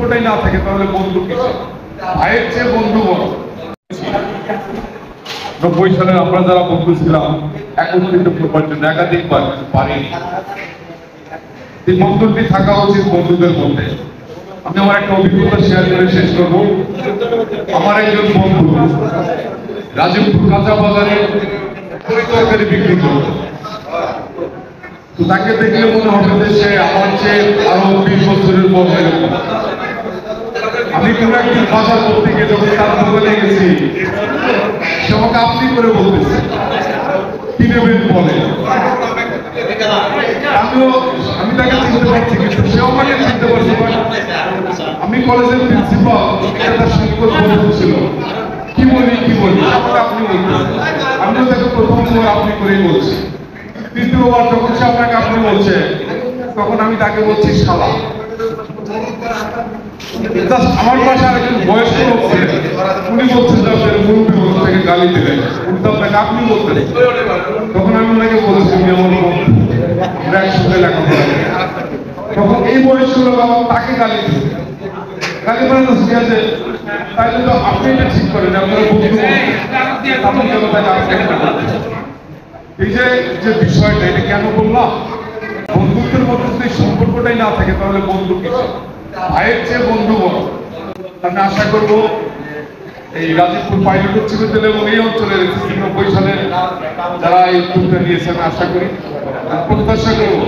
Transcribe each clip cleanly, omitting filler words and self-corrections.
সম্পর্কটাই না থাকে তাহলে বন্ধু কিসে? ভাইয়ের চেয়ে বন্ধু বড়। 90 সালে আমরা যারা বন্ধু ছিলাম একত্রিত করবার জন্য একাধিকবার পারিনি। এই বন্ধুটি থাকা উচিত বন্ধুদের মধ্যে। আমি আমার একটা অভিজ্ঞতা শেয়ার করে শেষ করবো। আমার একজন বন্ধু রাজীবপুর কাঁচা বাজারে তরকারি বিক্রি করত। তো তাকে দেখলে মনে হবে যে সে আমার চেয়ে আরো 20 বছরের বড় এরকম। আমি কোনো একদিন বাজার করতে গিয়ে যখন তার দোকানে গেছি, সে আমাকে আপনি করে বলতেছে কি নেবেন বলে। আমি তাকে চিনতে পারছি কিন্তু সে আমাকে চিনতে পারছে। আমি কলেজের প্রিন্সিপাল, তার সংকট বন্ধু ছিল। কি বলি আমাকে আপনি বলতেছে। আমিও তাকে প্রথম সময় আপনি করেই বলছি। তৃতীয়বার যখন সে আপনাকে আপনি বলছে তখন আমি তাকে বলছি শালা। আমার পাশে আরেকজন বয়স্ক লোক ছিলেন, উনি বলছেন যে আপনার মুরব্বী বন্ধু থেকে গালি দিলেন, উনি তো আপনাকে আপনি বলতেন। তখন আমি ওনাকে বলছি আমি আমার বন্ধু, আমরা একসঙ্গে লেখাপড়া করি। তখন এই বয়স্ক লোক আমার তাকে গালি দিচ্ছে। গালি বানানো ঠিক আছে, তাইলে তো আপনি এটা ঠিক করেন আপনারা বন্ধু আপনি কেন তাকে আটকে করতেছেন? এই যে বিষয়টা এটা কেন বললাম? বন্ধুত্বের মধ্যে যদি সম্পর্কটাই না থাকে তাহলে বন্ধু কিসে? ভাইয়ের চেয়ে বন্ধু বড়। আমি আশা করব এই রাজীবপুর পাইলট উচ্চ বিদ্যালয় এবং এই অঞ্চলের 90 সালের যারা এই উদ্যোগটা নিয়েছে আমি আশা করি, প্রত্যাশা করব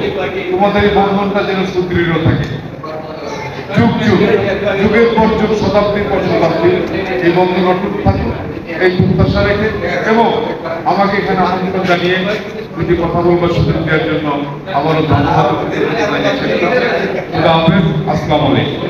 তোমাদের এই বন্ধনটা যেন সুদৃঢ় থাকে। যুগের পর যুগ, শতাব্দীর পর শতাব্দী এই বন্ধন অটুট থাকুক, এই প্রত্যাশা রেখে এবং আমাকে এখানে আমন্ত্রণ জানিয়ে দুটি কথা বলবার সুযোগ দেওয়ার জন্য আবারও ধন্যবাদ। আসসালামু আলাইকুম।